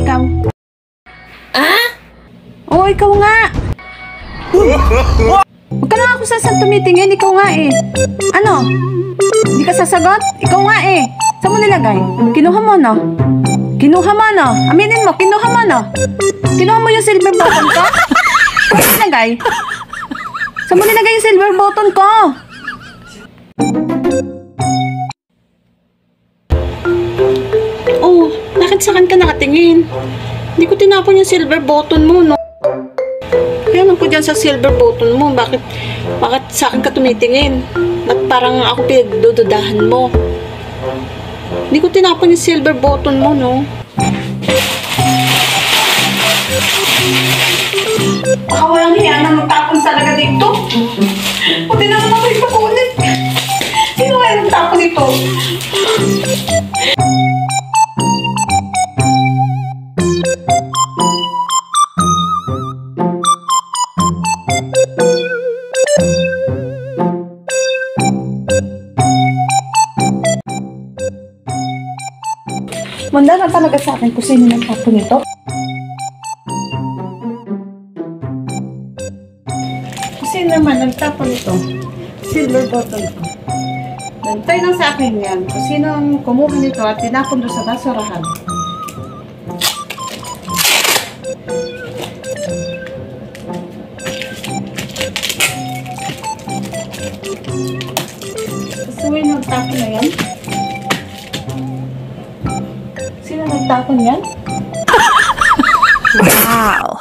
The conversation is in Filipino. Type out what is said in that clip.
ikaw. Ah? Oo, ikaw nga. Huwag ka na ako saan tumitingin, ikaw nga eh. Ano? Hindi ka sasagot? Ikaw nga eh. Saan mo nilagay? Kinuha mo no? Kinuha mo no? Aminin mo, kinuha mo no? Kinuha mo yung silver button ko? Saan mo nilagay? Saan mo nilagay yung silver button ko? Oh, bakit saan ka nakatingin? Hindi ko tinapon yung silver button mo, no? Kaya ko dyan sa silver button mo. Bakit sa akin ka tumitingin? At parang ako pinagdududahan mo. Hindi ko tinapon yung silver button mo, no? Baka walang hiya na magtapon talaga dito. Puti na naman ako ipakulit. Sino kaya nagtapon dito? Manda na talaga sa akin kung sino nagtapon nito. Kung sino naman nagtapon nito. Silver bottle ito. Nantay lang sa akin yan. Kung sino ang kumuha nito at tinapon doon sa basurahan. Gusto mo yung nagtapon na yan? Sino nagtapon yan? Wow!